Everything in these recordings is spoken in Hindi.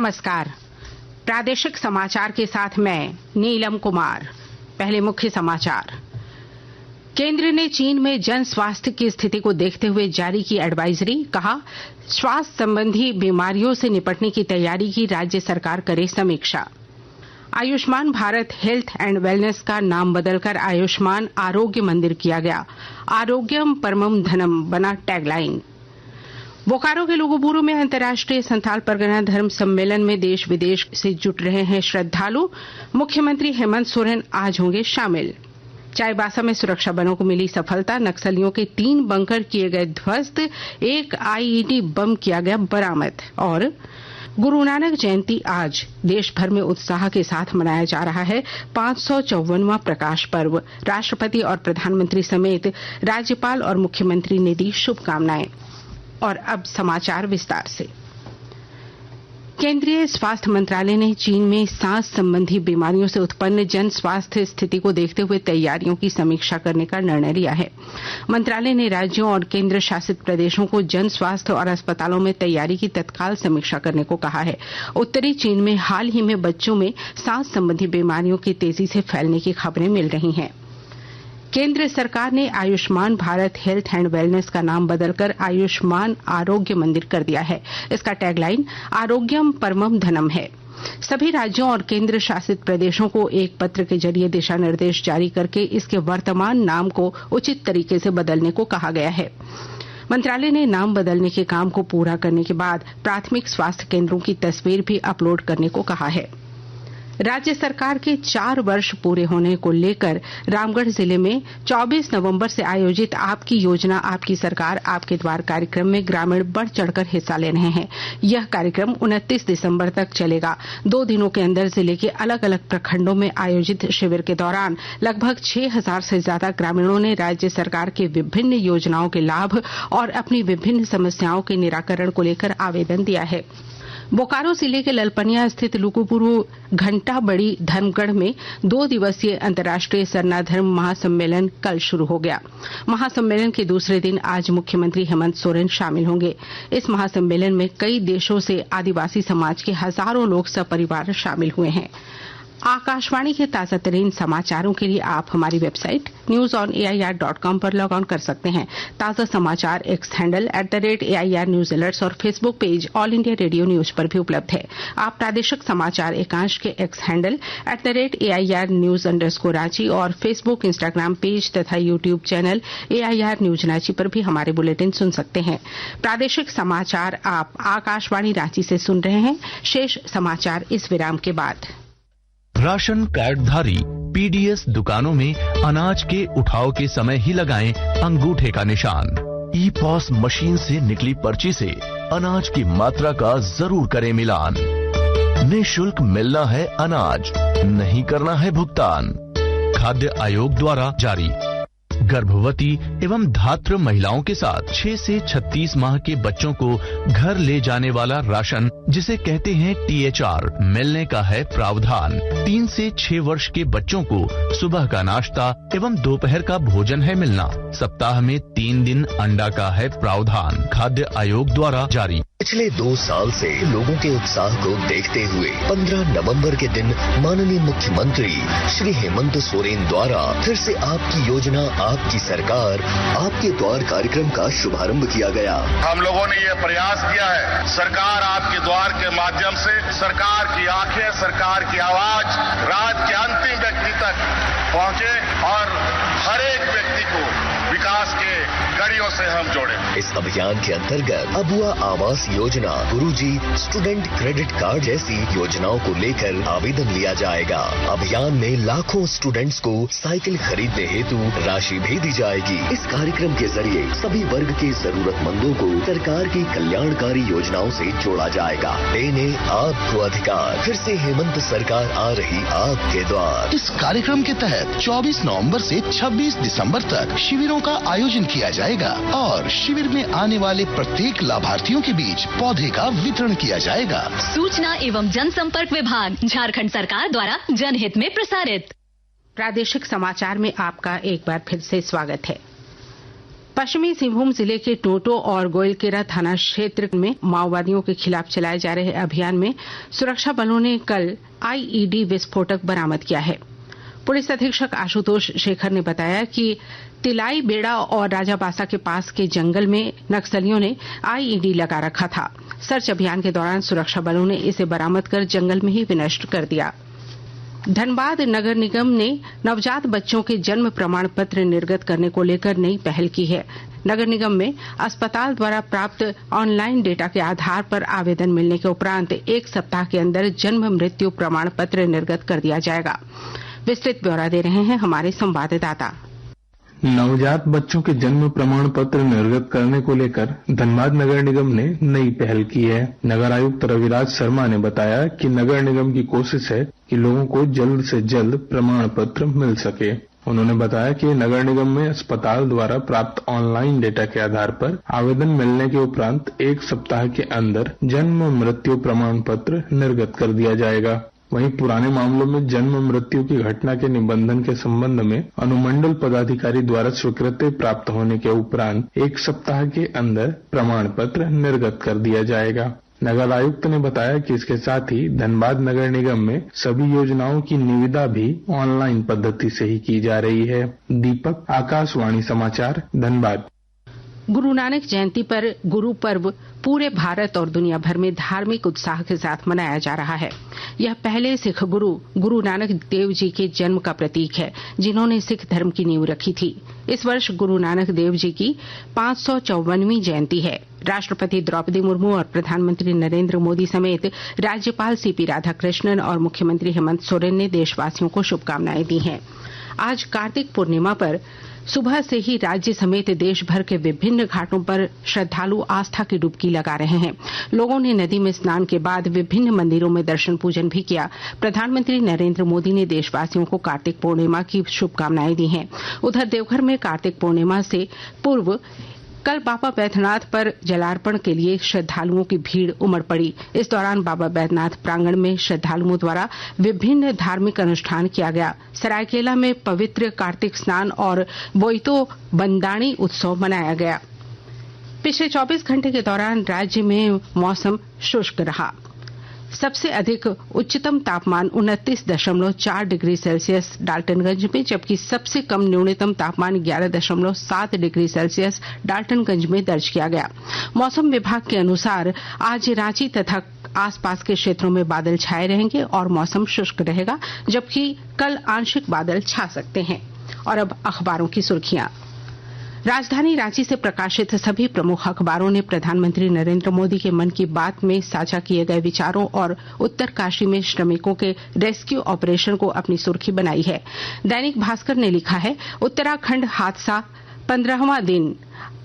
नमस्कार। प्रादेशिक समाचार के साथ मैं नीलम कुमार। पहले मुख्य समाचार। केंद्र ने चीन में जन स्वास्थ्य की स्थिति को देखते हुए जारी की एडवाइजरी। कहा, स्वास्थ्य संबंधी बीमारियों से निपटने की तैयारी की राज्य सरकार करे समीक्षा। Ayushman Bharat health and wellness का नाम बदलकर आयुष्मान आरोग्य मंदिर किया गया। आरोग्यम परमम धनम बना टैगलाइन। बोकारो के लुगुबुरु में अंतर्राष्ट्रीय संथाल परगना धर्म सम्मेलन में देश विदेश से जुट रहे हैं श्रद्धालु। मुख्यमंत्री हेमंत सोरेन आज होंगे शामिल। चाईबासा में सुरक्षा बलों को मिली सफलता। नक्सलियों के 3 बंकर किए गए ध्वस्त, 1 आईईडी बम किया गया बरामद। और गुरु नानक जयंती आज देश भर में उत्साह के साथ मनाया जा रहा है। 554वां प्रकाश पर्व। राष्ट्रपति और प्रधानमंत्री समेत राज्यपाल और मुख्यमंत्री ने दी शुभकामनाएं। और अब समाचार विस्तार से। केंद्रीय स्वास्थ्य मंत्रालय ने चीन में सांस संबंधी बीमारियों से उत्पन्न जन स्वास्थ्य स्थिति को देखते हुए तैयारियों की समीक्षा करने का निर्णय लिया है। मंत्रालय ने राज्यों और केंद्र शासित प्रदेशों को जन स्वास्थ्य और अस्पतालों में तैयारी की तत्काल समीक्षा करने को कहा है। उत्तरी चीन में हाल ही में बच्चों में सांस संबंधी बीमारियों के तेजी से फैलने की खबरें मिल रही हैं। केंद्र सरकार ने Ayushman Bharat health and wellness का नाम बदलकर आयुष्मान आरोग्य मंदिर कर दिया है। इसका टैगलाइन आरोग्यम परमम धनम है। सभी राज्यों और केंद्र शासित प्रदेशों को एक पत्र के जरिए दिशा निर्देश जारी करके इसके वर्तमान नाम को उचित तरीके से बदलने को कहा गया है। मंत्रालय ने नाम बदलने के काम को पूरा करने के बाद प्राथमिक स्वास्थ्य केंद्रों की तस्वीर भी अपलोड करने को कहा है। राज्य सरकार के 4 वर्ष पूरे होने को लेकर रामगढ़ जिले में 24 नवंबर से आयोजित आपकी योजना आपकी सरकार आपके द्वार कार्यक्रम में ग्रामीण बढ़ चढ़कर हिस्सा ले रहे हैं। यह कार्यक्रम 29 दिसंबर तक चलेगा। 2 दिनों के अंदर जिले के अलग अलग प्रखंडों में आयोजित शिविर के दौरान लगभग 6000 से ज्यादा ग्रामीणों ने राज्य सरकार की विभिन्न योजनाओं के लाभ और अपनी विभिन्न समस्याओं के निराकरण को लेकर आवेदन दिया है। बोकारो जिले के ललपनिया स्थित लुगुबुरु घंटा बड़ी धर्मगढ़ में 2 दिवसीय अंतर्राष्ट्रीय सरना धर्म महासम्मेलन कल शुरू हो गया। महासम्मेलन के दूसरे दिन आज मुख्यमंत्री हेमंत सोरेन शामिल होंगे। इस महासम्मेलन में कई देशों से आदिवासी समाज के हजारों लोग सपरिवार शामिल हुए हैं। आकाशवाणी के ताजा तरीन समाचारों के लिए आप हमारी वेबसाइट newsonair.com पर लॉग ऑन कर सकते हैं। ताजा समाचार X handle @AIR news alerts और Facebook page All India Radio News पर भी उपलब्ध है। आप प्रादेशिक समाचार एकांश के X handle @AIR news _Ranchi और फेसबुक, इंस्टाग्राम पेज तथा YouTube channel AIR news Ranchi पर भी हमारे बुलेटिन सुन सकते हैं। प्रादेशिक समाचार आप आकाशवाणी रांची से सुन रहे हैं। शेष समाचार इस विराम के बाद। राशन कार्डधारी पीडीएस दुकानों में अनाज के उठाव के समय ही लगाएं अंगूठे का निशान। ई-पॉस मशीन से निकली पर्ची से अनाज की मात्रा का जरूर करें मिलान। निःशुल्क मिलना है अनाज, नहीं करना है भुगतान। खाद्य आयोग द्वारा जारी। गर्भवती एवं धात्र महिलाओं के साथ 6 से 36 माह के बच्चों को घर ले जाने वाला राशन, जिसे कहते हैं THR, मिलने का है प्रावधान। 3 से 6 वर्ष के बच्चों को सुबह का नाश्ता एवं दोपहर का भोजन है मिलना। सप्ताह में 3 दिन अंडा का है प्रावधान। खाद्य आयोग द्वारा जारी। पिछले 2 साल से लोगों के उत्साह को देखते हुए 15 नवंबर के दिन माननीय मुख्यमंत्री श्री हेमंत सोरेन द्वारा फिर से आपकी योजना आपकी सरकार आपके द्वार कार्यक्रम का शुभारंभ किया गया। हम लोगों ने ये प्रयास किया है, सरकार आपके द्वार के माध्यम से सरकार की आंखें, सरकार की आवाज राज्य के अंतिम व्यक्ति तक पहुंचे और हर एक व्यक्ति को विकास के कड़ियों से हम जोड़े। इस अभियान के अंतर्गत अबुआ आवास योजना, गुरुजी स्टूडेंट क्रेडिट कार्ड जैसी योजनाओं को लेकर आवेदन लिया जाएगा। अभियान में लाखों स्टूडेंट्स को साइकिल खरीदने हेतु राशि भी दी जाएगी। इस कार्यक्रम के जरिए सभी वर्ग के जरूरतमंदों को सरकार की कल्याणकारी योजनाओं से जोड़ा जाएगा। देने आपको अधिकार। फिर से हेमंत सरकार आ रही आपके द्वार। इस कार्यक्रम के तहत 24 नवंबर से 26 दिसंबर तक शिविरों का आयोजन किया जाएगा और शिविर में आने वाले प्रत्येक लाभार्थियों के बीच पौधे का वितरण किया जाएगा। सूचना एवं जनसंपर्क विभाग, झारखंड सरकार द्वारा जनहित में प्रसारित। प्रादेशिक समाचार में आपका एक बार फिर से स्वागत है। पश्चिमी सिंहभूम जिले के टोटो और गोइलकेरा थाना क्षेत्र में माओवादियों के खिलाफ चलाए जा रहे अभियान में सुरक्षा बलों ने कल आईईडी विस्फोटक बरामद किया है। पुलिस अधीक्षक आशुतोष शेखर ने बताया कि तिलाई बेड़ा और राजाबासा के पास के जंगल में नक्सलियों ने आईईडी लगा रखा था। सर्च अभियान के दौरान सुरक्षा बलों ने इसे बरामद कर जंगल में ही विनष्ट कर दिया। धनबाद नगर निगम ने नवजात बच्चों के जन्म प्रमाण पत्र निर्गत करने को लेकर नई पहल की है। नगर निगम में अस्पताल द्वारा प्राप्त ऑनलाइन डेटा के आधार पर आवेदन मिलने के उपरांत 1 सप्ताह के अंदर जन्म मृत्यु प्रमाण पत्र निर्गत कर दिया जाएगा। विस्तृत ब्यौरा दे रहे हैं हमारे संवाददाता। नवजात बच्चों के जन्म प्रमाण पत्र निर्गत करने को लेकर धनबाद नगर निगम ने नई पहल की है। नगर आयुक्त रविराज शर्मा ने बताया कि नगर निगम की कोशिश है कि लोगों को जल्द से जल्द प्रमाण पत्र मिल सके। उन्होंने बताया कि नगर निगम में अस्पताल द्वारा प्राप्त ऑनलाइन डेटा के आधार पर आवेदन मिलने के उपरांत 1 सप्ताह के अंदर जन्म मृत्यु प्रमाण पत्र निर्गत कर दिया जाएगा। वहीं पुराने मामलों में जन्म मृत्यु की घटना के निबंधन के संबंध में अनुमंडल पदाधिकारी द्वारा स्वीकृति प्राप्त होने के उपरांत 1 सप्ताह के अंदर प्रमाण पत्र निर्गत कर दिया जाएगा। नगर आयुक्त ने बताया कि इसके साथ ही धनबाद नगर निगम में सभी योजनाओं की निविदा भी ऑनलाइन पद्धति से ही की जा रही है। दीपक, आकाशवाणी समाचार, धनबाद। गुरु नानक जयंती पर गुरु पर्व पूरे भारत और दुनिया भर में धार्मिक उत्साह के साथ मनाया जा रहा है। यह पहले सिख गुरु नानक देव जी के जन्म का प्रतीक है, जिन्होंने सिख धर्म की नींव रखी थी। इस वर्ष गुरु नानक देव जी की 554वीं जयंती है। राष्ट्रपति द्रौपदी मुर्मू और प्रधानमंत्री नरेंद्र मोदी समेत राज्यपाल सीपी राधाकृष्णन और मुख्यमंत्री हेमंत सोरेन ने देशवासियों को शुभकामनाएं दी हैं। आज कार्तिक पूर्णिमा पर सुबह से ही राज्य समेत देश भर के विभिन्न घाटों पर श्रद्धालु आस्था की डुबकी लगा रहे हैं। लोगों ने नदी में स्नान के बाद विभिन्न मंदिरों में दर्शन पूजन भी किया। प्रधानमंत्री नरेंद्र मोदी ने देशवासियों को कार्तिक पूर्णिमा की शुभकामनाएं दी हैं। उधर देवघर में कार्तिक पूर्णिमा से पूर्व कल बाबा बैद्यनाथ पर जलार्पण के लिए श्रद्धालुओं की भीड़ उमड़ पड़ी। इस दौरान बाबा बैद्यनाथ प्रांगण में श्रद्धालुओं द्वारा विभिन्न धार्मिक अनुष्ठान किया गया। सरायकेला में पवित्र कार्तिक स्नान और बोईतो बंदाणी उत्सव मनाया गया। पिछले 24 घंटे के दौरान राज्य में मौसम शुष्क रहा। सबसे अधिक उच्चतम तापमान 29.4 डिग्री सेल्सियस डाल्टनगंज में, जबकि सबसे कम न्यूनतम तापमान 11.7 डिग्री सेल्सियस डाल्टनगंज में दर्ज किया गया। मौसम विभाग के अनुसार आज रांची तथा आसपास के क्षेत्रों में बादल छाए रहेंगे और मौसम शुष्क रहेगा, जबकि कल आंशिक बादल छा सकते हैं। और अब अखबारों की सुर्खियां। राजधानी रांची से प्रकाशित सभी प्रमुख अखबारों ने प्रधानमंत्री नरेंद्र मोदी के मन की बात में साझा किए गए विचारों और उत्तरकाशी में श्रमिकों के रेस्क्यू ऑपरेशन को अपनी सुर्खी बनाई है। दैनिक भास्कर ने लिखा है, उत्तराखंड हादसा 15वां दिन,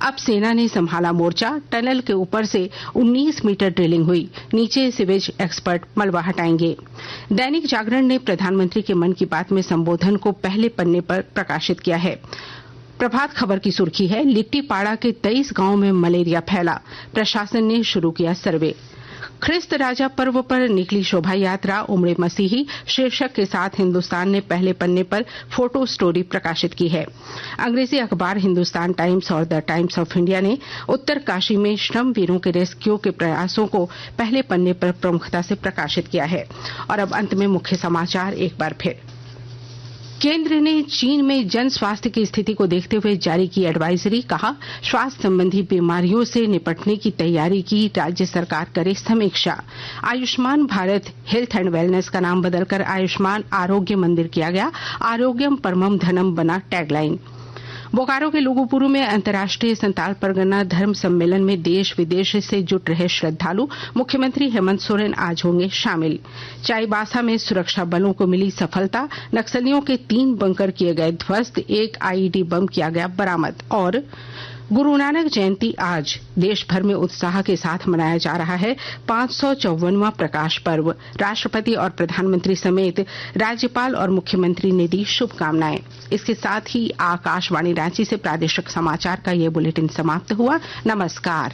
अब सेना ने संभाला मोर्चा। टनल के ऊपर से 19 मीटर ड्रिलिंग हुई, नीचे सीवेज एक्सपर्ट मलबा हटाएंगे। दैनिक जागरण ने प्रधानमंत्री के मन की बात में संबोधन को पहले पन्ने पर प्रकाशित किया है। प्रभात खबर की सुर्खी है, लिट्टीपाड़ा के 23 गांवों में मलेरिया फैला, प्रशासन ने शुरू किया सर्वे। ख्रिस्त राजा पर्व पर निकली शोभा यात्रा उमड़े मसीही शीर्षक के साथ हिंदुस्तान ने पहले पन्ने पर फोटो स्टोरी प्रकाशित की है। अंग्रेजी अखबार हिंदुस्तान टाइम्स और द टाइम्स ऑफ इंडिया ने उत्तरकाशी में श्रम वीरों के रेस्क्यू के प्रयासों को पहले पन्ने पर प्रमुखता से प्रकाशित किया है। और अब अंत में मुख्य समाचार एक बार फिर। केंद्र ने चीन में जन स्वास्थ्य की स्थिति को देखते हुए जारी की एडवाइजरी। कहा, स्वास्थ्य संबंधी बीमारियों से निपटने की तैयारी की राज्य सरकार करे समीक्षा। Ayushman Bharat health and wellness का नाम बदलकर आयुष्मान आरोग्य मंदिर किया गया। आरोग्यम परमम धनम बना टैगलाइन। बोकारो के लुगुपुरु में अंतर्राष्ट्रीय संताल परगना धर्म सम्मेलन में देश विदेश से जुट रहे श्रद्धालु मुख्यमंत्री हेमंत सोरेन आज होंगे शामिल। चाईबासा में सुरक्षा बलों को मिली सफलता, नक्सलियों के 3 बंकर किए गए ध्वस्त, 1 आईईडी बम किया गया बरामद। और गुरु नानक जयंती आज देश भर में उत्साह के साथ मनाया जा रहा है। 554वां प्रकाश पर्व। राष्ट्रपति और प्रधानमंत्री समेत राज्यपाल और मुख्यमंत्री ने दी शुभकामनाएं। इसके साथ ही आकाशवाणी रांची से प्रादेशिक समाचार का ये बुलेटिन समाप्त हुआ। नमस्कार।